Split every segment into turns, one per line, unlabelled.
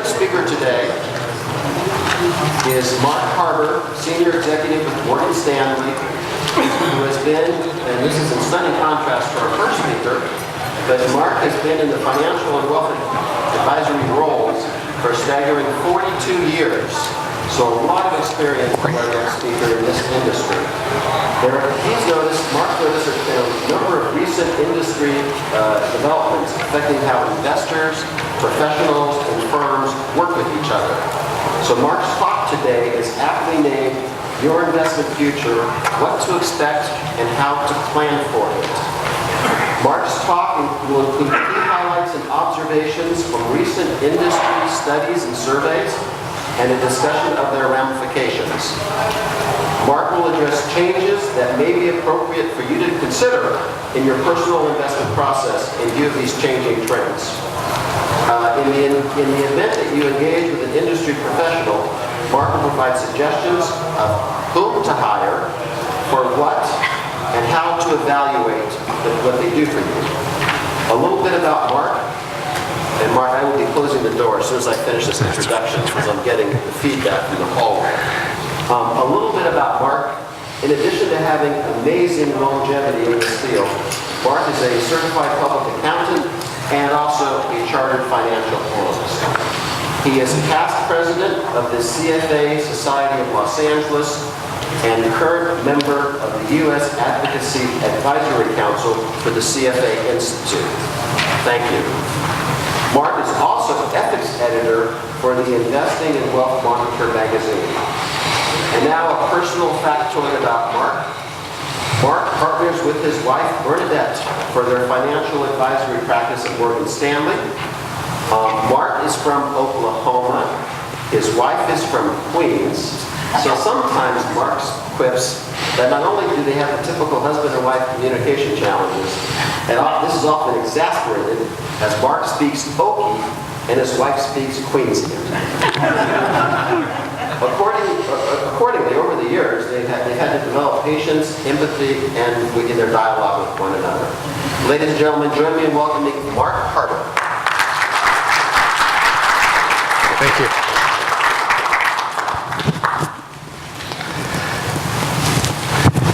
keynote speaker today is Mark Harbour, Senior Executive with Morgan Stanley, who has been, and this is in stunning contrast to our first speaker, but Mark has been in the financial and wealth advisory roles for a staggering 42 years. So a lot of experience for our next speaker in this industry. Mark noticed there's been a number of recent industry developments affecting how investors, professionals, and firms work with each other. So Mark's talk today is aptly named Your Investment Future, What to Expect and How to Plan for It. Mark's talk will include key highlights and observations from recent industry studies and surveys, and a discussion of their ramifications. Mark will address changes that may be appropriate for you to consider in your personal investment process in view of these changing trends. In the event that you engage with an industry professional, Mark will provide suggestions of whom to hire, for what, and how to evaluate what they do for you. A little bit about Mark. And Mark, I will be closing the door as soon as I finish this introduction because I'm getting the feedback from the hallway. A little bit about Mark. In addition to having amazing longevity in this field, Mark is a certified public accountant and also a chartered financial analyst. He is past president of the CFA Society of Los Angeles and current member of the U.S. Advocacy Advisory Council for the CFA Institute. Thank you. Mark is also ethics editor for the Investing and Wealth Monitor magazine. And now a personal factoid about Mark. Mark partners with his wife, Bernadette, for their financial advisory practice at Morgan Stanley. Mark is from Oklahoma. His wife is from Queens. So sometimes Mark's quips that not only do they have the typical husband and wife communication challenges, and this is often exasperated as Mark speaks Okie and his wife speaks Queensian. Accordingly, over the years, they've had to develop patience, empathy, and in their dialogue with one another. Ladies and gentlemen, join me in welcoming Mark Harbour.
Thank you.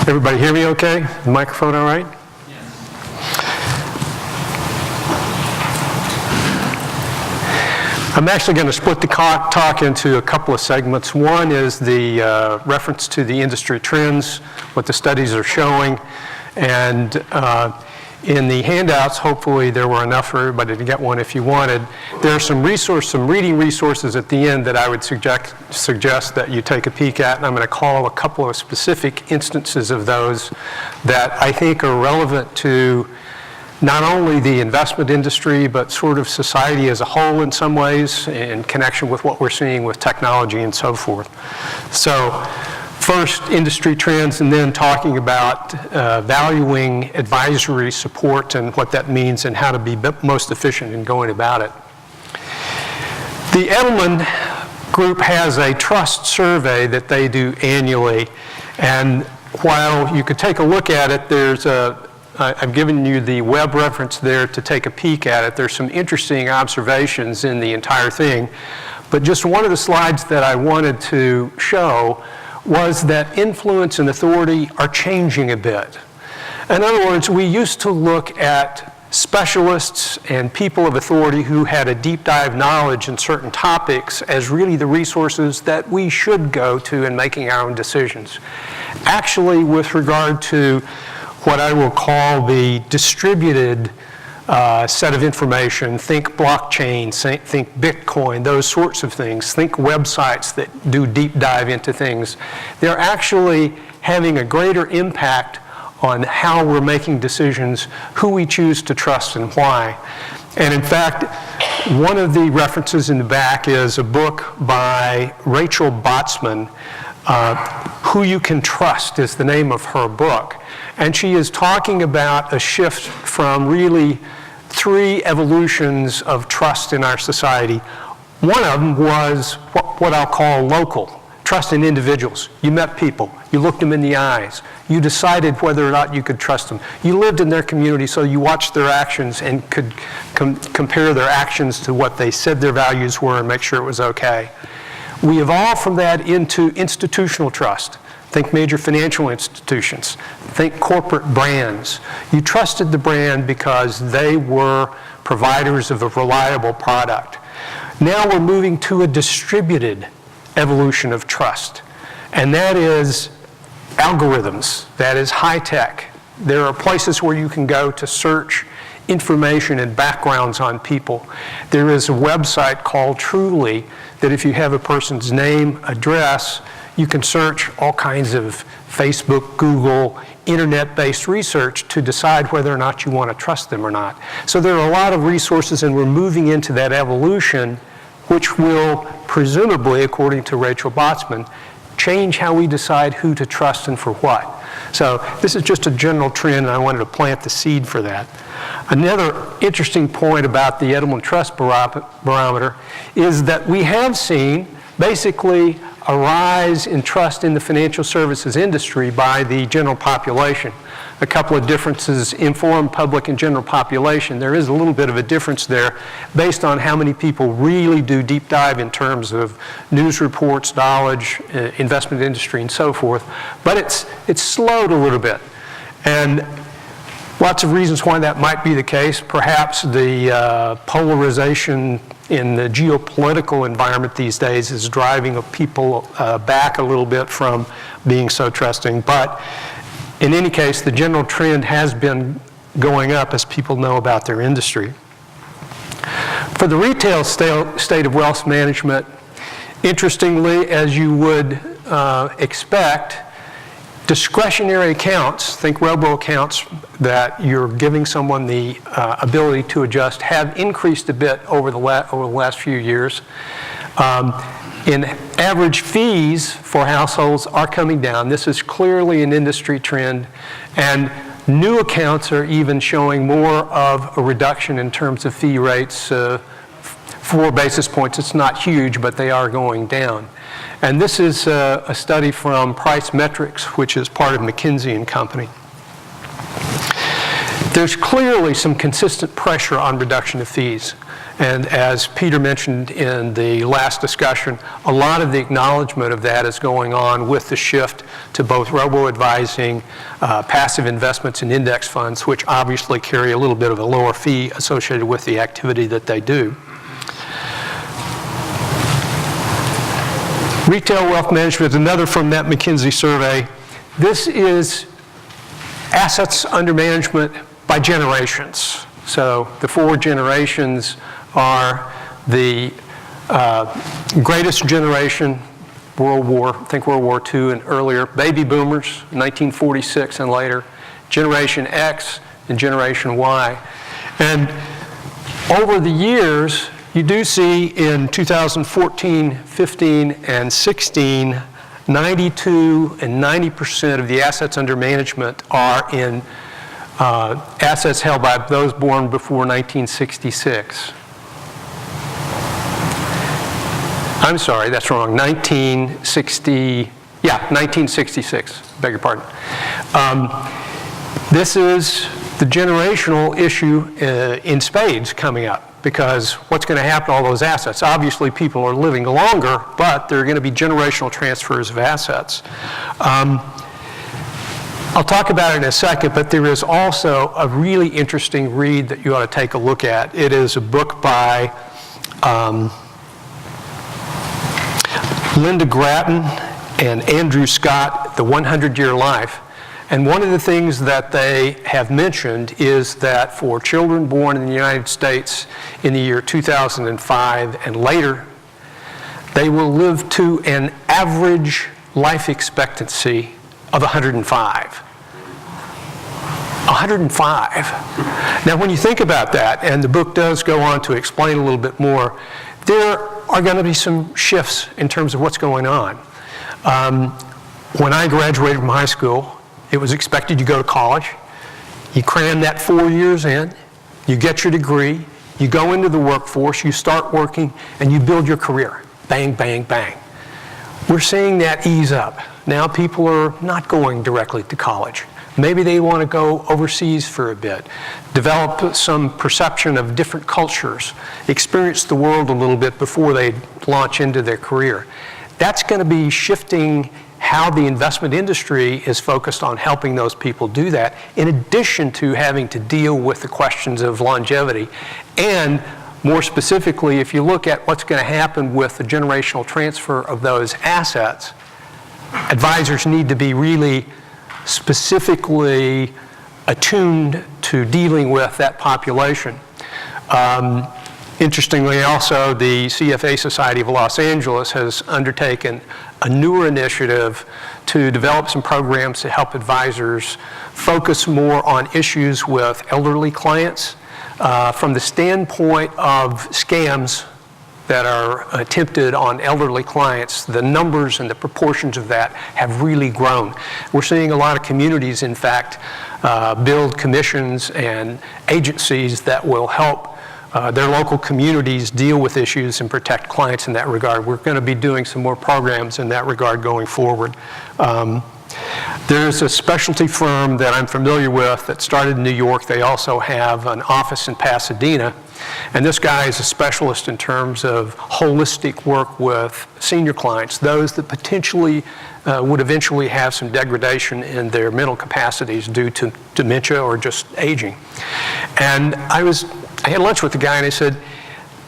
Everybody hear me okay? The microphone all right?
Yes.
I'm actually going to split the talk into a couple of segments. One is the reference to the industry trends, what the studies are showing, and in the handouts, hopefully there were enough for everybody to get one if you wanted. There are some reading resources at the end that I would suggest that you take a peek at, and I'm going to call a couple of specific instances of those that I think are relevant to not only the investment industry, but sort of society as a whole in some ways, in connection with what we're seeing with technology and so forth. So, first, industry trends, and then talking about valuing advisory support and what that means and how to be most efficient in going about it. The EDELMAN group has a trust survey that they do annually, and while you could take a look at it, I've given you the web reference there to take a peek at it. There's some interesting observations in the entire thing, but just one of the slides that I wanted to show was that influence and authority are changing a bit. In other words, we used to look at specialists and people of authority who had a deep dive knowledge in certain topics as really the resources that we should go to in making our own decisions. Actually, with regard to what I will call the distributed set of information, think blockchain, think Bitcoin, those sorts of things, think websites that do deep dive into things. They're actually having a greater impact on how we're making decisions, who we choose to trust and why. And in fact, one of the references in the back is a book by Rachel Botsman, Who You Can Trust is the name of her book. And she is talking about a shift from really 3 evolutions of trust in our society. One of them was what I'll call local trust in individuals. You met people. You looked them in the eyes. You decided whether or not you could trust them. You lived in their community, so you watched their actions and could compare their actions to what they said their values were and make sure it was okay. We evolved from that into institutional trust. Think major financial institutions. Think corporate brands. You trusted the brand because they were providers of a reliable product. Now we're moving to a distributed evolution of trust, and that is algorithms, that is high tech. There are places where you can go to search information and backgrounds on people. There is a website called Truly that if you have a person's name, address, you can search all kinds of Facebook, Google, internet-based research to decide whether or not you want to trust them or not. So there are a lot of resources, and we're moving into that evolution, which will presumably, according to Rachel Botsman, change how we decide who to trust and for what. So this is just a general trend, and I wanted to plant the seed for that. Another interesting point about the Edelman Trust Barometer is that we have seen basically a rise in trust in the financial services industry by the general population. A couple of differences, informed public and general population. There is a little bit of a difference there based on how many people really do deep dive in terms of news reports, knowledge, investment industry, and so forth. But it's slowed a little bit. And lots of reasons why that might be the case. Perhaps the polarization in the geopolitical environment these days is driving people back a little bit from being so trusting. But in any case, the general trend has been going up as people know about their industry. For the retail state of wealth management, interestingly, as you would expect, discretionary accounts, think robo accounts that you're giving someone the ability to adjust, have increased a bit over the last few years. In average fees for households are coming down. This is clearly an industry trend, and new accounts are even showing more of a reduction in terms of fee rates. 4 basis points, it's not huge, but they are going down. And this is a study from Price Metrics, which is part of McKinsey & Company. There's clearly some consistent pressure on reduction of fees. And as Peter mentioned in the last discussion, a lot of the acknowledgement of that is going on with the shift to both robo-advising, passive investments in index funds, which obviously carry a little bit of a lower fee associated with the activity that they do. Retail wealth management is another from that McKinsey survey. This is assets under management by generations. So the 4 generations are the greatest generation, World War II and earlier, baby boomers, 1946 and later, Generation X and Generation Y. And over the years, you do see in 2014, 15, and 16, 92 and 90% of the assets under management are in assets held by those born before 1966. I'm sorry, that's wrong. 1966, beg your pardon. This is the generational issue in spades coming up, because what's going to happen to all those assets? Obviously, people are living longer, but there are going to be generational transfers of assets. I'll talk about it in a second, but there is also a really interesting read that you ought to take a look at. It is a book by Linda Grattan and Andrew Scott, The 100-Year Life. And one of the things that they have mentioned is that for children born in the United States in the year 2005 and later, they will live to an average life expectancy of 105. 105. Now, when you think about that, and the book does go on to explain a little bit more, there are going to be some shifts in terms of what's going on. When I graduated from high school, it was expected you go to college, you cram that 4 years in, you get your degree, you go into the workforce, you start working, and you build your career. Bang, bang, bang. We're seeing that ease up. Now people are not going directly to college. Maybe they want to go overseas for a bit, develop some perception of different cultures, experience the world a little bit before they launch into their career. That's going to be shifting how the investment industry is focused on helping those people do that, in addition to having to deal with the questions of longevity. And more specifically, if you look at what's going to happen with the generational transfer of those assets, advisors need to be really specifically attuned to dealing with that population. Interestingly, also, the CFA Society of Los Angeles has undertaken a newer initiative to develop some programs to help advisors focus more on issues with elderly clients from the standpoint of scams that are attempted on elderly clients. The numbers and the proportions of that have really grown. We're seeing a lot of communities, in fact, build commissions and agencies that will help their local communities deal with issues and protect clients in that regard. We're going to be doing some more programs in that regard going forward. There's a specialty firm that I'm familiar with that started in New York. They also have an office in Pasadena. And this guy is a specialist in terms of holistic work with senior clients, those that potentially would eventually have some degradation in their mental capacities due to dementia or just aging. And I had lunch with the guy and I said,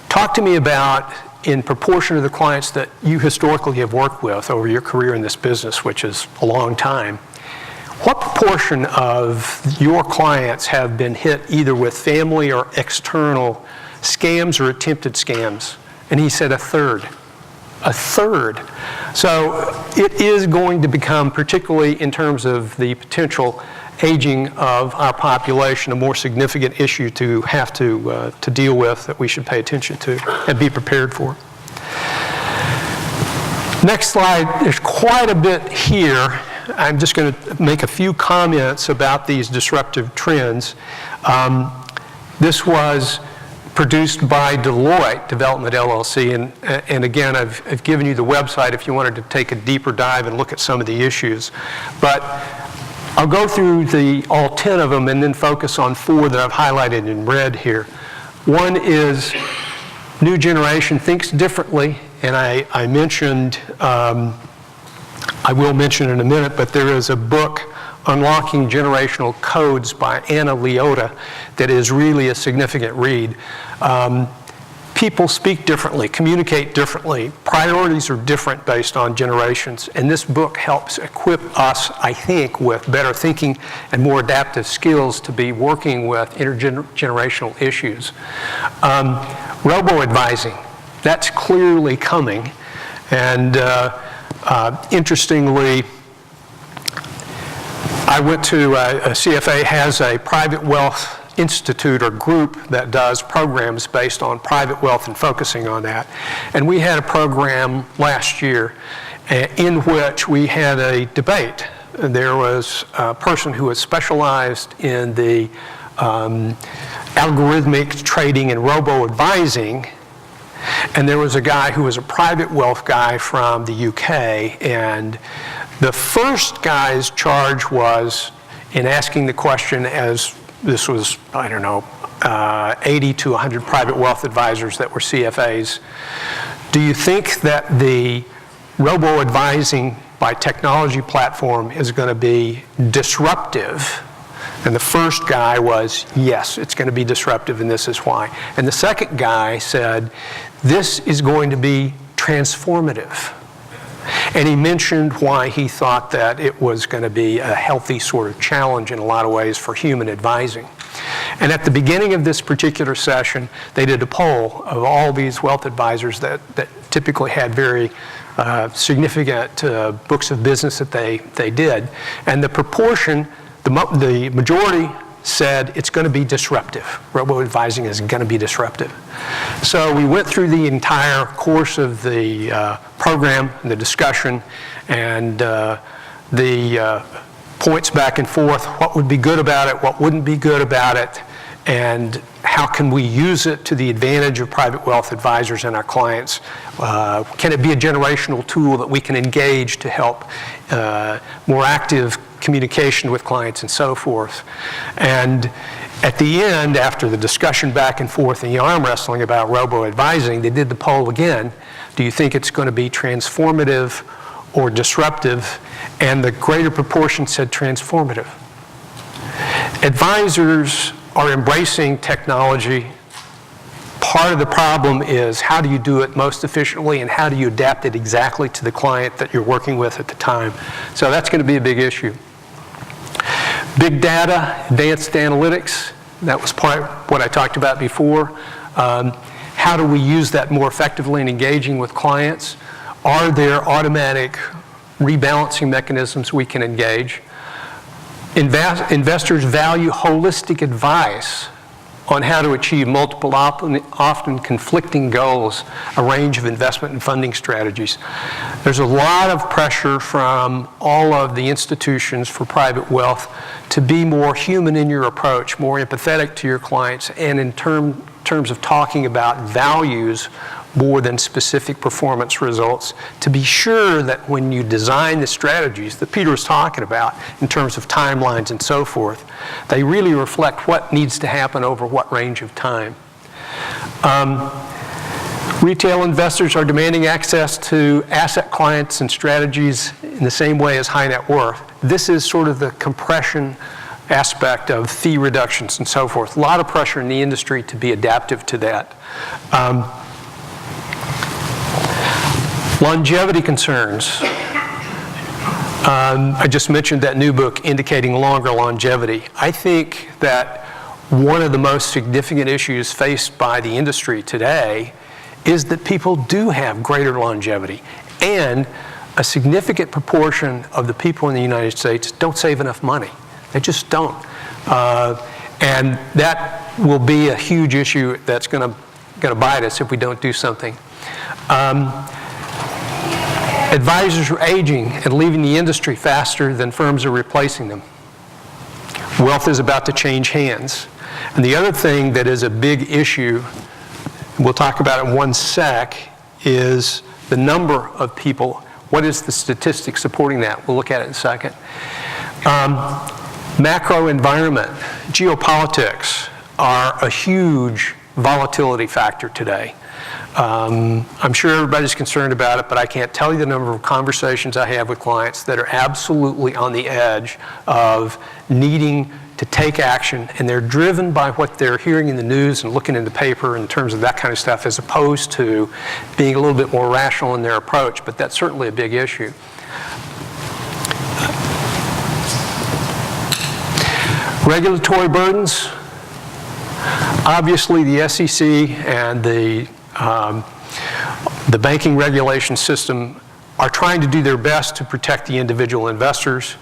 talk to me about, in proportion of the clients that you historically have worked with over your career in this business, which is a long time, what proportion of your clients have been hit either with family or external scams or attempted scams? And he said a third. A third. So it is going to become, particularly in terms of the potential aging of our population, a more significant issue to have to deal with, that we should pay attention to and be prepared for. Next slide, there's quite a bit here. I'm just going to make a few comments about these disruptive trends. This was produced by Deloitte Development LLC, and again, I've given you the website if you wanted to take a deeper dive and look at some of the issues. But I'll go through all 10 of them and then focus on 4 that I've highlighted in red here. One is new generation thinks differently, and I mentioned, I will mention in a minute, but there is a book, Unlocking Generational Codes by Anna Leota, that is really a significant read. People speak differently, communicate differently. Priorities are different based on generations, and this book helps equip us, I think, with better thinking and more adaptive skills to be working with intergenerational issues. Robo-advising, that's clearly coming, and interestingly, I went to CFA has a private wealth institute or group that does programs based on private wealth and focusing on that. And we had a program last year in which we had a debate. There was a person who was specialized in the algorithmic trading and robo-advising, and there was a guy who was a private wealth guy from the UK, and the first guy's charge was in asking the question, as this was, I don't know, 80 to 100 private wealth advisors that were CFAs. Do you think that the robo-advising by technology platform is going to be disruptive? And the first guy was, yes, it's going to be disruptive, and this is why. And the second guy said, this is going to be transformative. And he mentioned why he thought that it was going to be a healthy sort of challenge in a lot of ways for human advising. And at the beginning of this particular session, they did a poll of all these wealth advisors that typically had very significant books of business that they did. And the proportion, the majority said it's going to be disruptive. Robo-advising is going to be disruptive. So we went through the entire course of the program, the discussion, and the points back and forth, what would be good about it, what wouldn't be good about it, and how can we use it to the advantage of private wealth advisors and our clients? Can it be a generational tool that we can engage to help more active communication with clients and so forth? And at the end, after the discussion back and forth and the arm wrestling about robo-advising, they did the poll again. Do you think it's going to be transformative or disruptive? And the greater proportion said transformative. Advisors are embracing technology. Part of the problem is how do you do it most efficiently and how do you adapt it exactly to the client that you're working with at the time? So that's going to be a big issue. Big data, advanced analytics, that was part of what I talked about before. How do we use that more effectively in engaging with clients? Are there automatic rebalancing mechanisms we can engage? Investors value holistic advice on how to achieve multiple, often conflicting goals, a range of investment and funding strategies. There's a lot of pressure from all of the institutions for private wealth to be more human in your approach, more empathetic to your clients, and in terms of talking about values more than specific performance results, to be sure that when you design the strategies that Peter was talking about in terms of timelines and so forth, they really reflect what needs to happen over what range of time. Retail investors are demanding access to asset clients and strategies in the same way as high net worth. This is sort of the compression aspect of fee reductions and so forth. A lot of pressure in the industry to be adaptive to that. Longevity concerns. I just mentioned that new book, Indicating Longer Longevity. I think that one of the most significant issues faced by the industry today is that people do have greater longevity, and a significant proportion of the people in the United States don't save enough money. They just don't. And that will be a huge issue that's going to bite us if we don't do something. Advisors are aging and leaving the industry faster than firms are replacing them. Wealth is about to change hands. And the other thing that is a big issue, we'll talk about in one sec, is the number of people. What is the statistic supporting that? We'll look at it in a second. Macro environment, geopolitics are a huge volatility factor today. I'm sure everybody's concerned about it, but I can't tell you the number of conversations I have with clients that are absolutely on the edge of needing to take action, and they're driven by what they're hearing in the news and looking in the paper in terms of that kind of stuff, as opposed to being a little bit more rational in their approach, but that's certainly a big issue. Regulatory burdens. Obviously, the SEC and the banking regulation system are trying to do their best to protect the individual investors,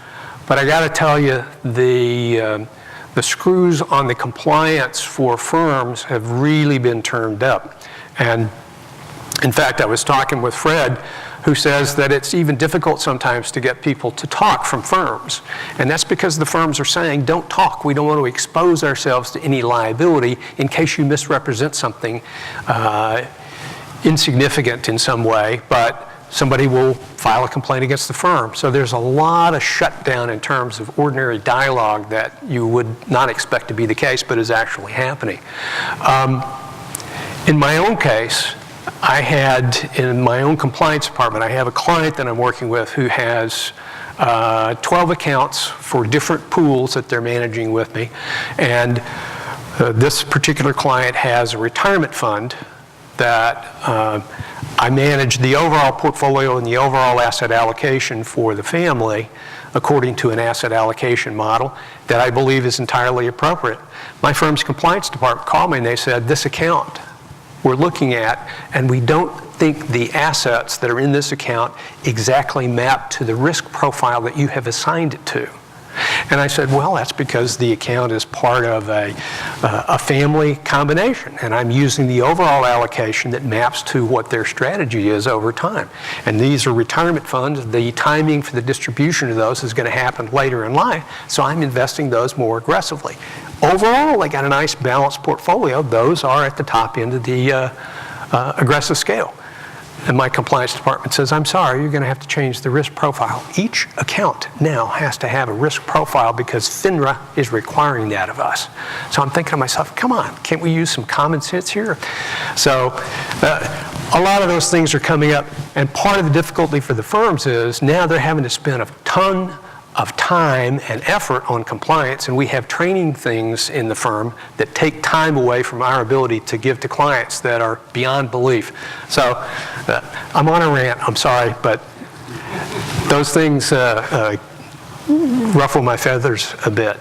but I got to tell you, the screws on the compliance for firms have really been turned up. And in fact, I was talking with Fred, who says that it's even difficult sometimes to get people to talk from firms. And that's because the firms are saying, don't talk. We don't want to expose ourselves to any liability in case you misrepresent something insignificant in some way, but somebody will file a complaint against the firm. So there's a lot of shutdown in terms of ordinary dialogue that you would not expect to be the case, but is actually happening. In my own case, I had, in my own compliance department, I have a client that I'm working with who has 12 accounts for different pools that they're managing with me. And this particular client has a retirement fund that I manage the overall portfolio and the overall asset allocation for the family according to an asset allocation model that I believe is entirely appropriate. My firm's compliance department called me and they said, this account we're looking at, and we don't think the assets that are in this account exactly map to the risk profile that you have assigned it to. And I said, well, that's because the account is part of a family combination, and I'm using the overall allocation that maps to what their strategy is over time. And these are retirement funds. The timing for the distribution of those is going to happen later in life, so I'm investing those more aggressively. Overall, they got a nice balanced portfolio. Those are at the top end of the aggressive scale. And my compliance department says, I'm sorry, you're going to have to change the risk profile. Each account now has to have a risk profile because FINRA is requiring that of us. So I'm thinking to myself, come on, can't we use some common sense here? So a lot of those things are coming up. And part of the difficulty for the firms is now they're having to spend a ton of time and effort on compliance, and we have training things in the firm that take time away from our ability to give to clients that are beyond belief. So I'm on a rant, I'm sorry, but those things ruffle my feathers a bit.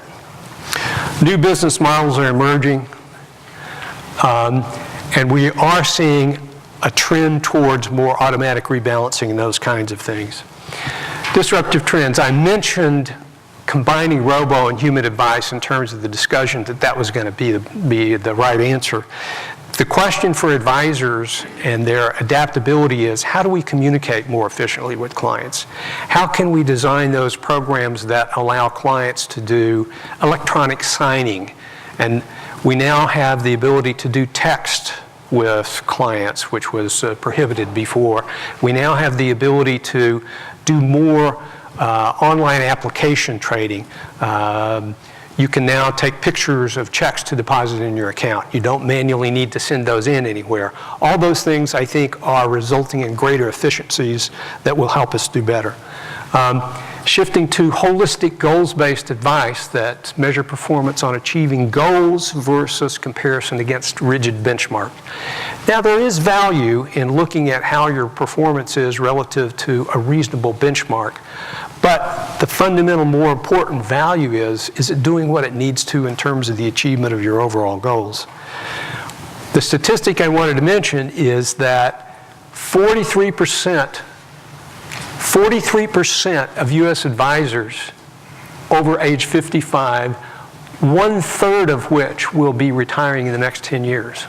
New business models are emerging, and we are seeing a trend towards more automatic rebalancing and those kinds of things. Disruptive trends. I mentioned combining robo and human advice in terms of the discussion that was going to be the right answer. The question for advisors and their adaptability is, how do we communicate more efficiently with clients? How can we design those programs that allow clients to do electronic signing? And we now have the ability to do text with clients, which was prohibited before. We now have the ability to do more online application trading. You can now take pictures of checks to deposit in your account. You don't manually need to send those in anywhere. All those things, I think, are resulting in greater efficiencies that will help us do better. Shifting to holistic goals-based advice that measure performance on achieving goals versus comparison against rigid benchmarks. Now, there is value in looking at how your performance is relative to a reasonable benchmark, but the fundamental, more important value is it doing what it needs to in terms of the achievement of your overall goals? The statistic I wanted to mention is that 43% of U.S. advisors over age 55, 1/3 of which will be retiring in the next 10 years.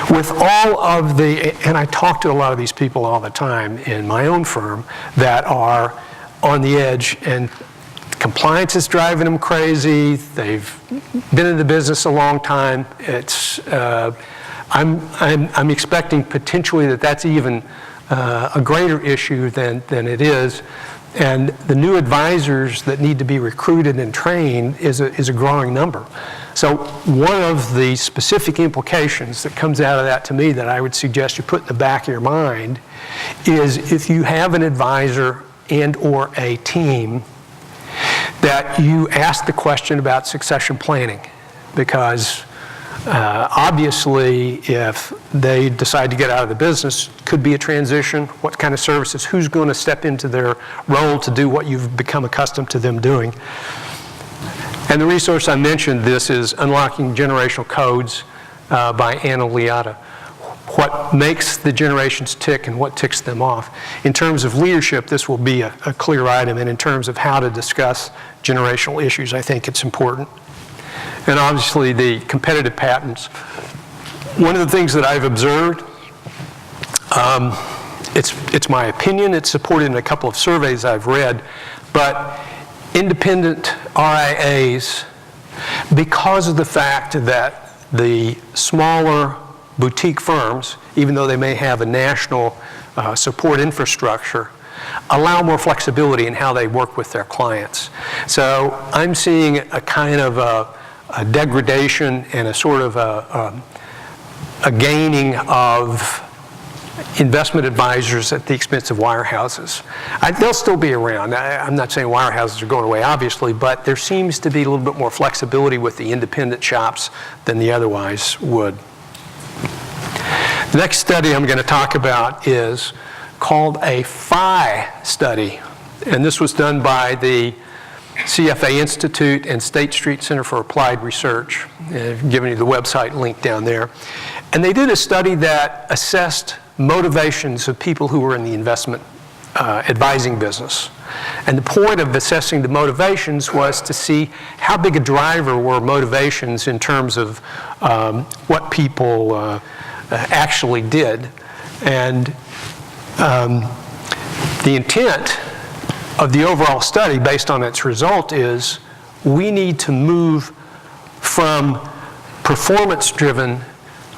With all of the, and I talk to a lot of these people all the time in my own firm that are on the edge, and compliance is driving them crazy. They've been in the business a long time. It's, I'm expecting potentially that's even a greater issue than it is. And the new advisors that need to be recruited and trained is a growing number. So one of the specific implications that comes out of that to me that I would suggest you put in the back of your mind is if you have an advisor and or a team, that you ask the question about succession planning, because obviously, if they decide to get out of the business, could be a transition. What kind of services? Who's going to step into their role to do what you've become accustomed to them doing? And the resource I mentioned, this is Unlocking Generational Codes by Anna Liotta. What makes the generations tick and what ticks them off. In terms of leadership, this will be a clear item, and in terms of how to discuss generational issues, I think it's important. And obviously the competitive patents. One of the things that I've observed, it's my opinion, it's supported in a couple of surveys I've read, but independent RIAs, because of the fact that the smaller boutique firms, even though they may have a national support infrastructure, allow more flexibility in how they work with their clients. So I'm seeing a kind of a degradation and a sort of a gaining of investment advisors at the expense of wirehouses. They'll still be around. I'm not saying wirehouses are going away, obviously, but there seems to be a little bit more flexibility with the independent shops than the otherwise would. The next study I'm going to talk about is called a PHI study, and this was done by the CFA Institute and State Street Center for Applied Research. I've given you the website link down there. And they did a study that assessed motivations of people who were in the investment advising business. And the point of assessing the motivations was to see how big a driver were motivations in terms of what people actually did. And the intent of the overall study, based on its result, is we need to move from performance-driven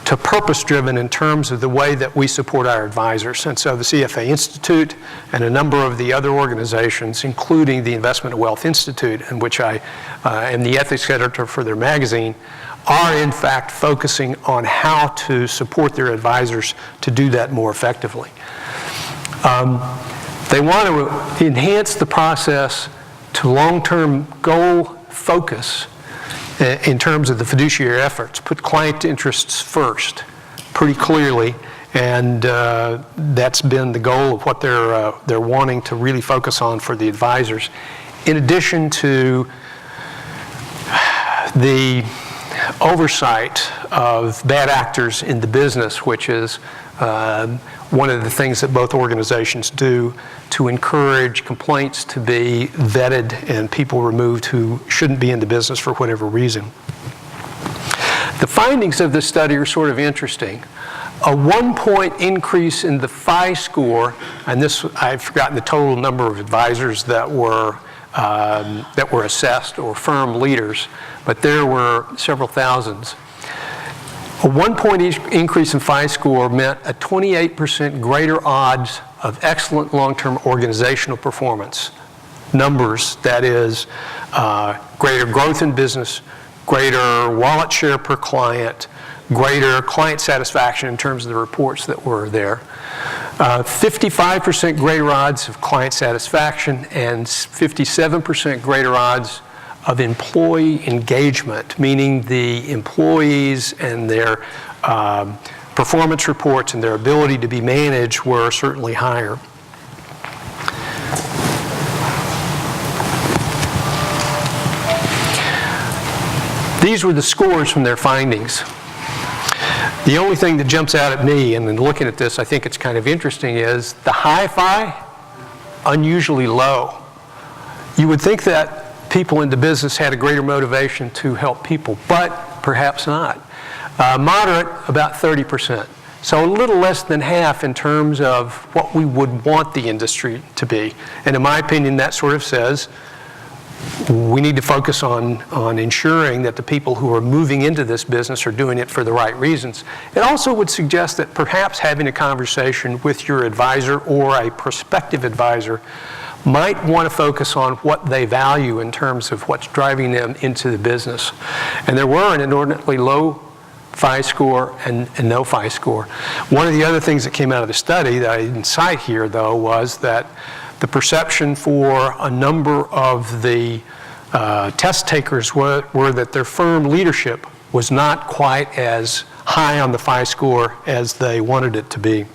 to purpose-driven in terms of the way that we support our advisors. And so the CFA Institute and a number of the other organizations, including the Investment and Wealth Institute, in which I am the ethics editor for their magazine, are in fact focusing on how to support their advisors to do that more effectively. They want to enhance the process to long-term goal focus in terms of the fiduciary efforts, put client interests first pretty clearly, and that's been the goal of what they're wanting to really focus on for the advisors. In addition to the oversight of bad actors in the business, which is one of the things that both organizations do to encourage complaints to be vetted and people removed who shouldn't be in the business for whatever reason. The findings of this study are sort of interesting. A 1-point increase in the PHI score, and this, I've forgotten the total number of advisors that were assessed, or firm leaders, but there were several thousands. A 1-point increase in PHI score meant a 28% greater odds of excellent long-term organizational performance. Numbers, that is, greater growth in business, greater wallet share per client, greater client satisfaction in terms of the reports that were there. 55% greater odds of client satisfaction and 57% greater odds of employee engagement, meaning the employees and their performance reports and their ability to be managed were certainly higher. These were the scores from their findings. The only thing that jumps out at me, and in looking at this I think it's kind of interesting, is the high PHI, unusually low. You would think that people in the business had a greater motivation to help people, but perhaps not. Moderate, about 30%. So a little less than half in terms of what we would want the industry to be. And in my opinion, that sort of says we need to focus on ensuring that the people who are moving into this business are doing it for the right reasons. It also would suggest that perhaps having a conversation with your advisor or a prospective advisor might want to focus on what they value in terms of what's driving them into the business. And there were an inordinately low PHI score and no PHI score. One of the other things that came out of the study that I didn't cite here, though, was that the perception for a number of the test takers were that their firm leadership was not quite as high on the PHI score as they wanted it to be.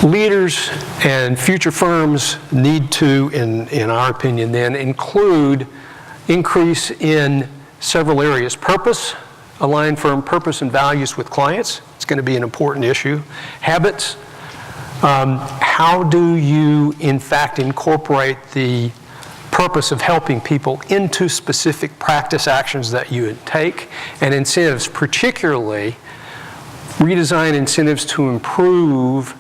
Leaders and future firms need to, in our opinion then, increase in several areas. Purpose, align firm purpose and values with clients. It's going to be an important issue. Habits, how do you in fact incorporate the purpose of helping people into specific practice actions that you take, and incentives, particularly redesign incentives to improve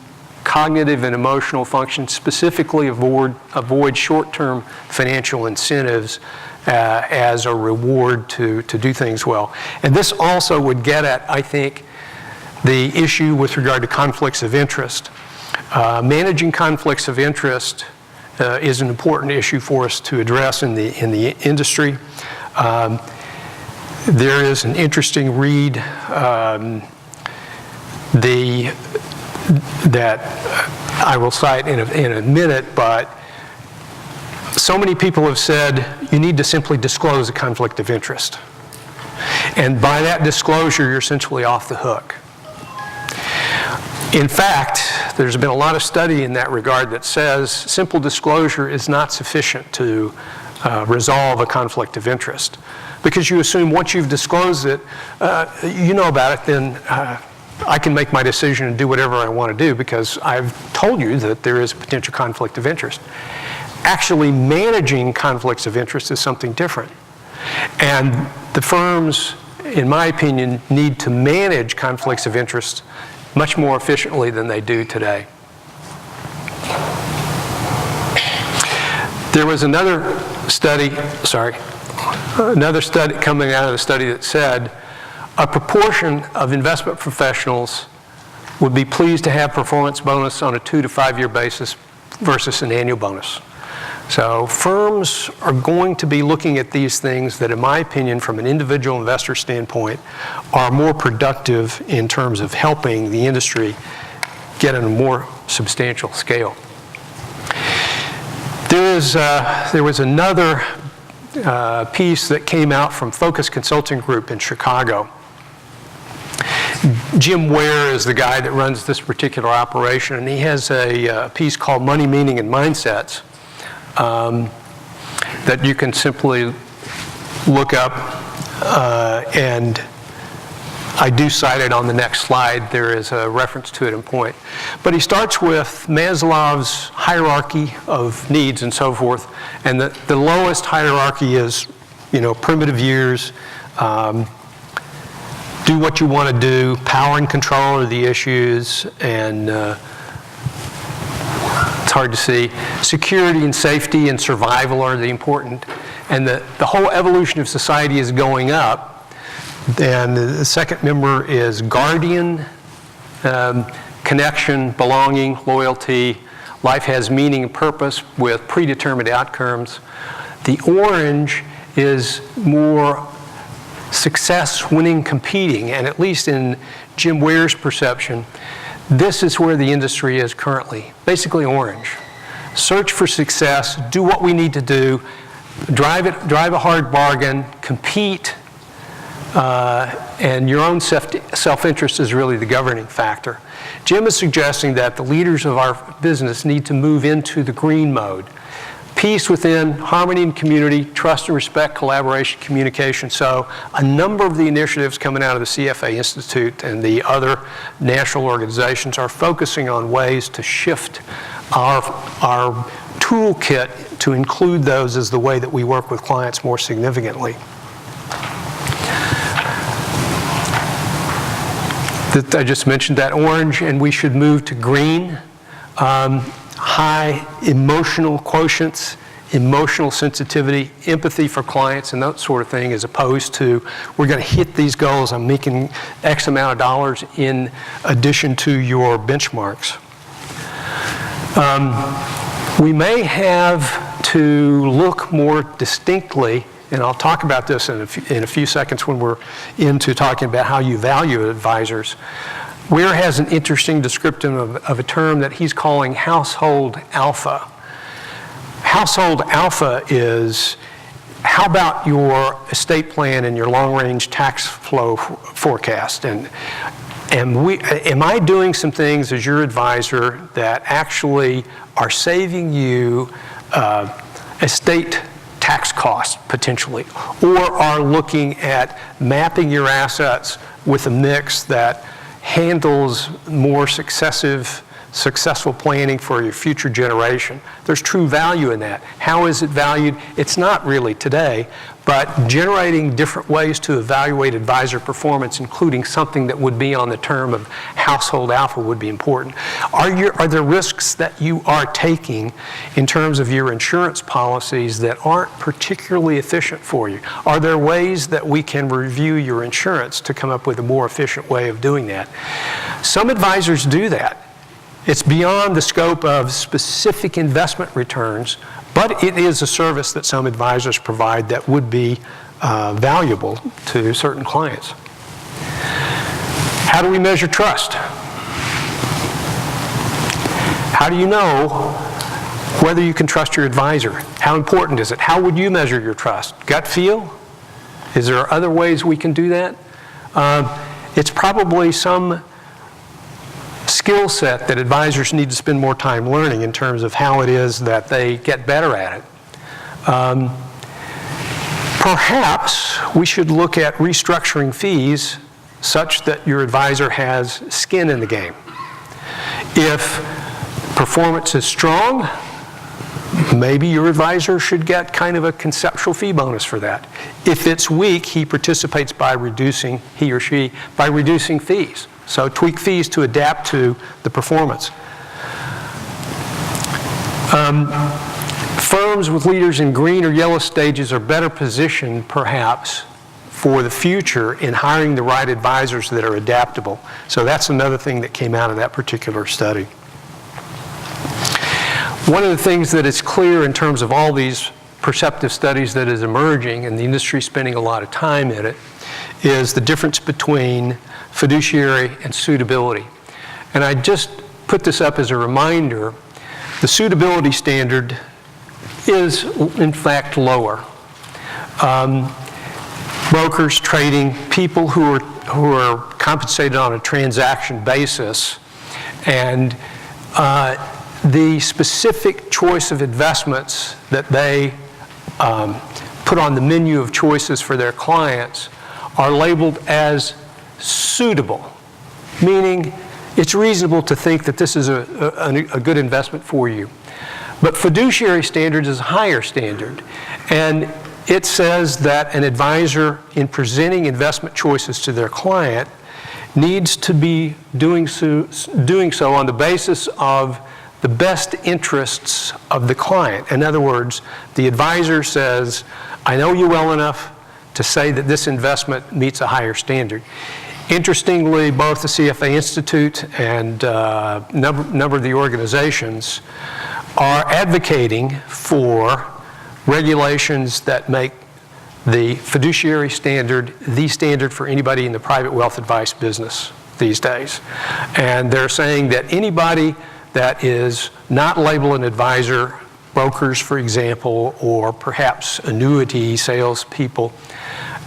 cognitive and emotional function, specifically avoid short-term financial incentives as a reward to do things well. And this also would get at, I think, the issue with regard to conflicts of interest. Managing conflicts of interest is an important issue for us to address in the industry. There is an interesting read that I will cite in a minute, but so many people have said you need to simply disclose a conflict of interest. And by that disclosure, you're essentially off the hook. In fact, there's been a lot of study in that regard that says simple disclosure is not sufficient to resolve a conflict of interest. Because you assume once you've disclosed it, you know about it, then I can make my decision and do whatever I want to do because I've told you that there is a potential conflict of interest. Actually managing conflicts of interest is something different. And the firms, in my opinion, need to manage conflicts of interest much more efficiently than they do today. There was another study coming out of the study that said a proportion of investment professionals would be pleased to have performance bonus on a 2 to 5 year basis versus an annual bonus. So firms are going to be looking at these things that, in my opinion, from an individual investor standpoint, are more productive in terms of helping the industry get on a more substantial scale. There was another piece that came out from Focus Consulting Group in Chicago. Jim Ware is the guy that runs this particular operation, and he has a piece called Money, Meaning, and Mindsets that you can simply look up, and I do cite it on the next slide. There is a reference to it in point. But he starts with Maslow's hierarchy of needs and so forth, and the lowest hierarchy is, primitive years, do what you want to do, power and control are the issues, and it's hard to see. Security and safety and survival are the important, and the whole evolution of society is going up. And the second member is guardian, connection, belonging, loyalty. Life has meaning and purpose with predetermined outcomes. The orange is more success, winning, competing, and at least in Jim Ware's perception, this is where the industry is currently, basically orange. Search for success, do what we need to do, drive a hard bargain, compete, and your own self-interest is really the governing factor. Jim is suggesting that the leaders of our business need to move into the green mode. Peace within, harmony in community, trust and respect, collaboration, communication. So a number of the initiatives coming out of the CFA Institute and the other national organizations are focusing on ways to shift our toolkit to include those as the way that we work with clients more significantly. I just mentioned that orange, and we should move to green. High emotional quotients, emotional sensitivity, empathy for clients, and that sort of thing, as opposed to we're going to hit these goals, I'm making X amount of dollars in addition to your benchmarks. We may have to look more distinctly, and I'll talk about this in a few seconds when we're into talking about how you value advisors. Ware has an interesting description of a term that he's calling household alpha. Household alpha is, how about your estate plan and your long-range tax flow forecast? And am I doing some things as your advisor that actually are saving you estate tax costs potentially, or are looking at mapping your assets with a mix that handles more successful planning for your future generation? There's true value in that. How is it valued? It's not really today, but generating different ways to evaluate advisor performance, including something that would be on the term of household alpha, would be important. Are there risks that you are taking in terms of your insurance policies that aren't particularly efficient for you? Are there ways that we can review your insurance to come up with a more efficient way of doing that? Some advisors do that. It's beyond the scope of specific investment returns, but it is a service that some advisors provide that would be valuable to certain clients. How do we measure trust? How do you know whether you can trust your advisor? How important is it? How would you measure your trust? Gut feel? Is there other ways we can do that? It's probably some skill set that advisors need to spend more time learning in terms of how it is that they get better at it. Perhaps we should look at restructuring fees such that your advisor has skin in the game. If performance is strong, maybe your advisor should get kind of a conceptual fee bonus for that. If it's weak, he participates by reducing, he or she, by reducing fees. So tweak fees to adapt to the performance. Firms with leaders in green or yellow stages are better positioned, perhaps, for the future in hiring the right advisors that are adaptable. So that's another thing that came out of that particular study. One of the things that is clear in terms of all these perceptive studies that is emerging, and the industry spending a lot of time in it, is the difference between fiduciary and suitability. And I just put this up as a reminder. The suitability standard is, in fact, lower. Brokers, trading, people who are compensated on a transaction basis, and the specific choice of investments that they put on the menu of choices for their clients are labeled as suitable, meaning it's reasonable to think that this is a good investment for you. But fiduciary standards is a higher standard, and it says that an advisor, in presenting investment choices to their client, needs to be doing so on the basis of the best interests of the client. In other words, the advisor says, I know you well enough to say that this investment meets a higher standard. Interestingly, both the CFA Institute and a number of the organizations are advocating for regulations that make the fiduciary standard the standard for anybody in the private wealth advice business these days. And they're saying that anybody that is not labeled an advisor, brokers, for example, or perhaps annuity salespeople,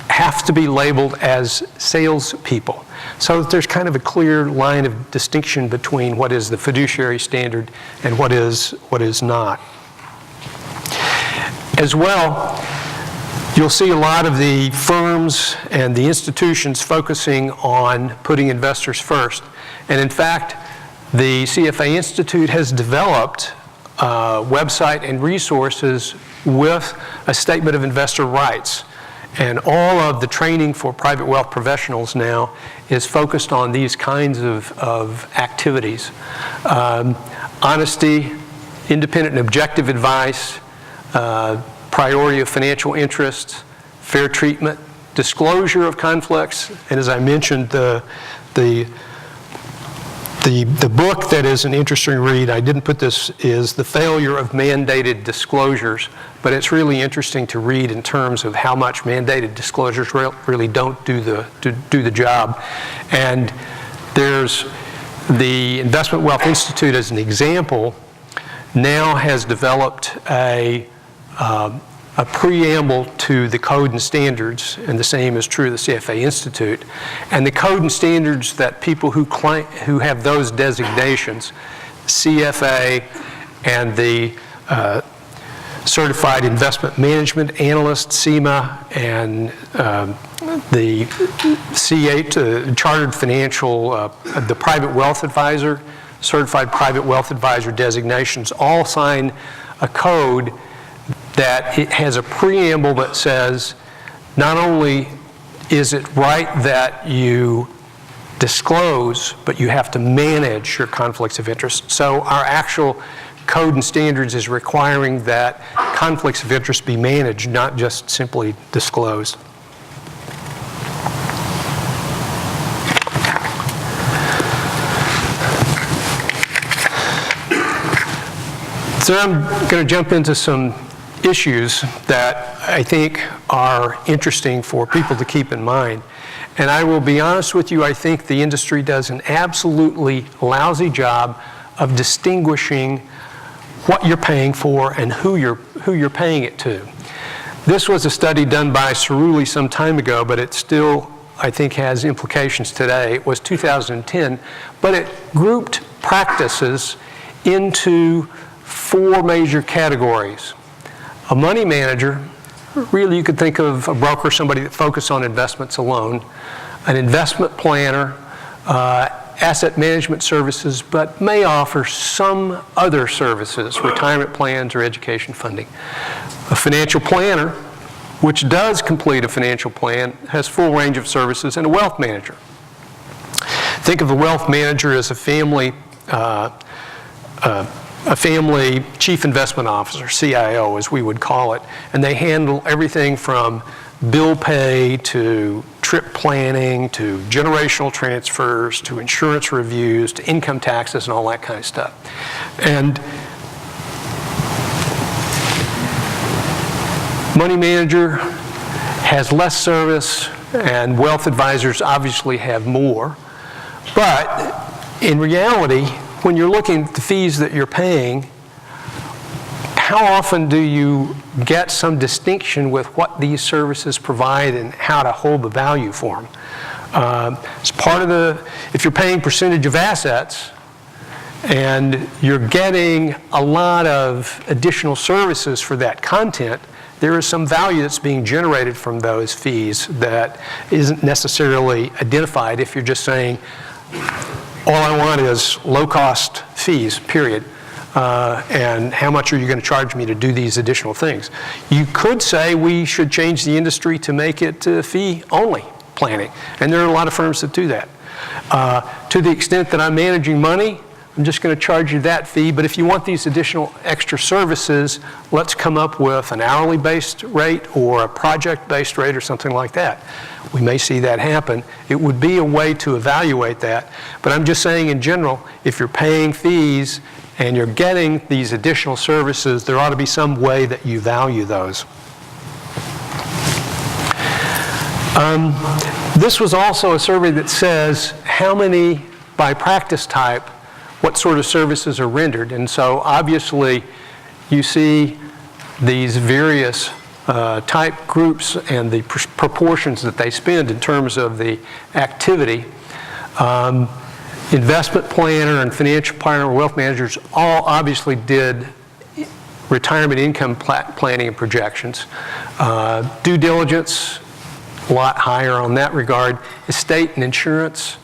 have to be labeled as salespeople. So that there's kind of a clear line of distinction between what is the fiduciary standard and what is not. As well, you'll see a lot of the firms and the institutions focusing on putting investors first. And in fact, the CFA Institute has developed a website and resources with a statement of investor rights. And all of the training for private wealth professionals now is focused on these kinds of activities. Honesty, independent and objective advice, priority of financial interests, fair treatment, disclosure of conflicts, and as I mentioned, the book that is an interesting read, I didn't put this, is The Failure of Mandated Disclosures, but it's really interesting to read in terms of how much mandated disclosures really don't do the job. And there's the Investment Wealth Institute, as an example, now has developed a preamble to the code and standards, and the same is true of the CFA Institute. And the code and standards that people who have those designations, CFA and the Certified Investment Management Analyst, CIMA, and the C8, Chartered Financial, the Private Wealth Advisor, Certified Private Wealth Advisor designations, all sign a code that it has a preamble that says not only is it right that you disclose, but you have to manage your conflicts of interest. So our actual code and standards is requiring that conflicts of interest be managed, not just simply disclosed. So I'm going to jump into some issues that I think are interesting for people to keep in mind. And I will be honest with you, I think the industry does an absolutely lousy job of distinguishing what you're paying for and who you're paying it to. This was a study done by Cerulli some time ago, but it still, I think, has implications today. It was 2010, but it grouped practices into 4 major categories. A money manager, really you could think of a broker, somebody that focused on investments alone. an investment planner, asset management services, but may offer some other services, retirement plans or education funding. A financial planner, which does complete a financial plan, has full range of services, and a wealth manager. Think of a wealth manager as a family chief investment officer, CIO as we would call it, and they handle everything from bill pay to trip planning to generational transfers to insurance reviews to income taxes and all that kind of stuff. And money manager has less service, and wealth advisors obviously have more. But in reality, when you're looking at the fees that you're paying, how often do you get some distinction with what these services provide and how to hold the value for them? It's part of if you're paying percentage of assets and you're getting a lot of additional services for that content, there is some value that's being generated from those fees that isn't necessarily identified if you're just saying, all I want is low-cost fees, period. And how much are you going to charge me to do these additional things? You could say we should change the industry to make it fee-only planning. And there are a lot of firms that do that. To the extent that I'm managing money, I'm just going to charge you that fee. But if you want these additional extra services, let's come up with an hourly-based rate or a project-based rate or something like that. We may see that happen. It would be a way to evaluate that. But I'm just saying in general, if you're paying fees and you're getting these additional services, there ought to be some way that you value those. This was also a survey that says how many, by practice type, what sort of services are rendered. And so obviously you see these various type groups and the proportions that they spend in terms of the activity. Investment planner and financial planner or wealth managers all obviously did retirement income planning and projections. Due diligence, a lot higher on that regard. Estate and insurance,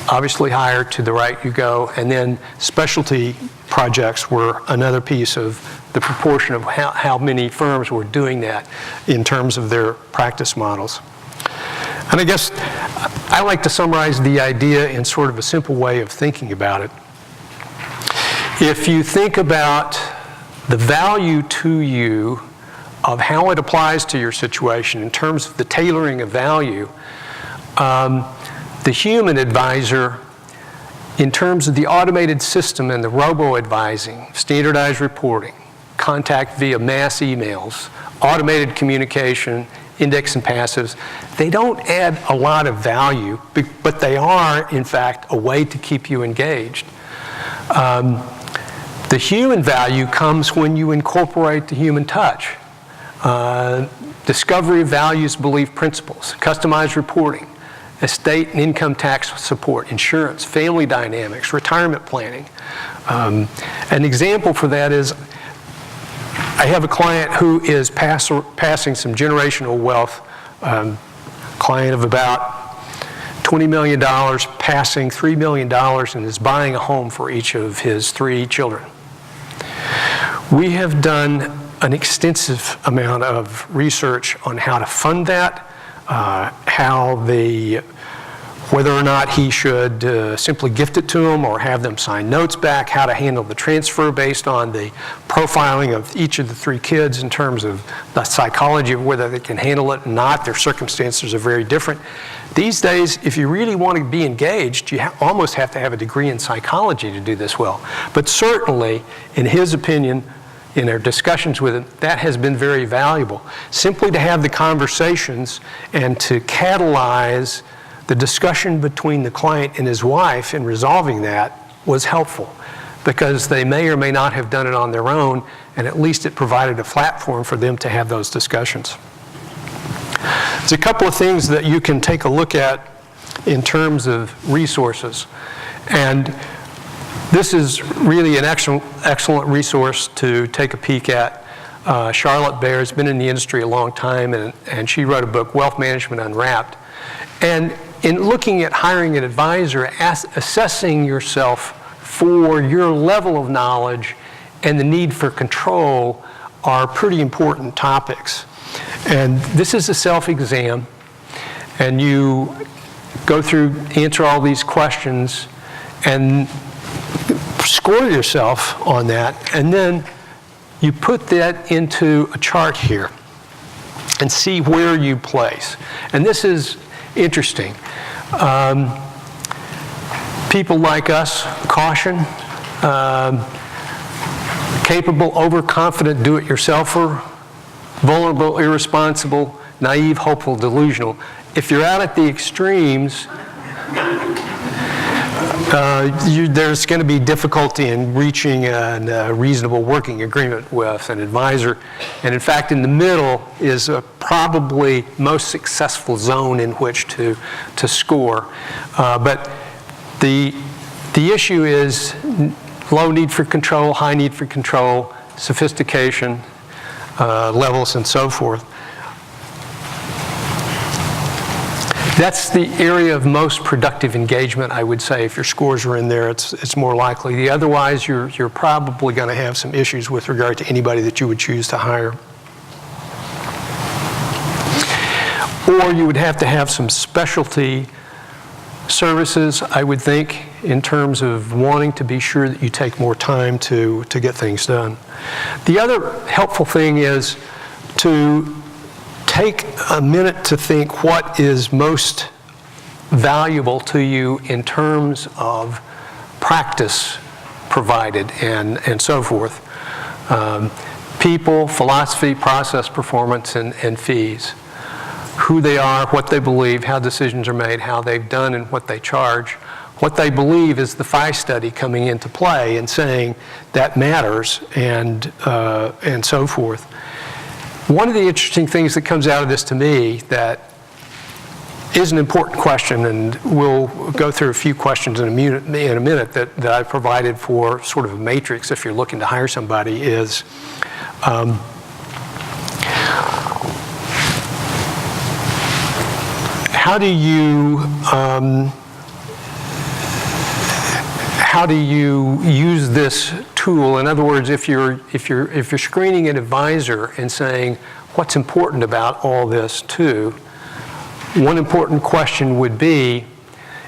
obviously higher to the right you go. And then specialty projects were another piece of the proportion of how many firms were doing that in terms of their practice models. And I guess I like to summarize the idea in sort of a simple way of thinking about it. If you think about the value to you of how it applies to your situation in terms of the tailoring of value, the human advisor, in terms of the automated system and the robo-advising, standardized reporting, contact via mass emails, automated communication, index and passives, they don't add a lot of value, but they are, in fact, a way to keep you engaged. The human value comes when you incorporate the human touch. Discovery of values, belief principles, customized reporting, estate and income tax support, insurance, family dynamics, retirement planning. An example for that is I have a client who is passing some generational wealth, client of about $20 million, passing $3 million, and is buying a home for each of his 3 children. We have done an extensive amount of research on how to fund that, whether or not he should simply gift it to them or have them sign notes back, how to handle the transfer based on the profiling of each of the 3 kids in terms of the psychology of whether they can handle it or not. Their circumstances are very different. These days, if you really want to be engaged, you almost have to have a degree in psychology to do this well. But certainly, in his opinion, in our discussions with him, that has been very valuable. Simply to have the conversations and to catalyze the discussion between the client and his wife in resolving that was helpful because they may or may not have done it on their own, and at least it provided a platform for them to have those discussions. There's a couple of things that you can take a look at in terms of resources. And this is really an excellent resource to take a peek at. Charlotte Baird has been in the industry a long time, and she wrote a book, Wealth Management Unwrapped. And in looking at hiring an advisor, assessing yourself for your level of knowledge and the need for control are pretty important topics. And this is a self-exam, and you go through, answer all these questions, and score yourself on that, and then you put that into a chart here and see where you place. And this is interesting. People like us, caution, capable, overconfident, do-it-yourselfer, vulnerable, irresponsible, naive, hopeful, delusional. If you're out at the extremes, there's going to be difficulty in reaching a reasonable working agreement with an advisor. And in fact, in the middle is a probably most successful zone in which to score. But the issue is low need for control, high need for control, sophistication levels, and so forth. That's the area of most productive engagement, I would say. If your scores are in there, it's more likely. Otherwise, you're probably going to have some issues with regard to anybody that you would choose to hire. Or you would have to have some specialty services, I would think, in terms of wanting to be sure that you take more time to get things done. The other helpful thing is to take a minute to think what is most valuable to you in terms of practice provided and so forth. People, philosophy, process, performance, and fees. Who they are, what they believe, how decisions are made, how they've done, and what they charge. What they believe is the PHI study coming into play and saying that matters, and so forth. One of the interesting things that comes out of this to me that is an important question, and we'll go through a few questions in a minute that I provided for sort of a matrix if you're looking to hire somebody, is how do you use this tool? In other words, if you're screening an advisor and saying what's important about all this too, one important question would be,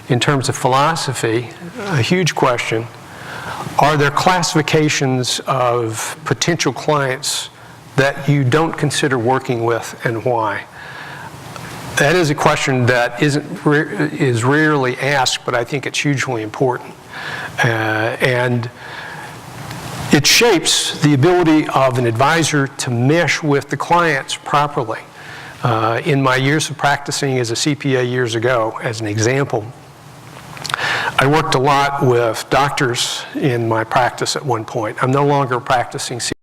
in terms of philosophy, a huge question, are there classifications of potential clients that you don't consider working with, and why? That is a question that is rarely asked, but I think it's hugely important. And it shapes the ability of an advisor to mesh with the clients properly. In my years of practicing as a CPA years ago, as an example, I worked a lot with doctors in my practice at one point. I'm no longer practicing CPA.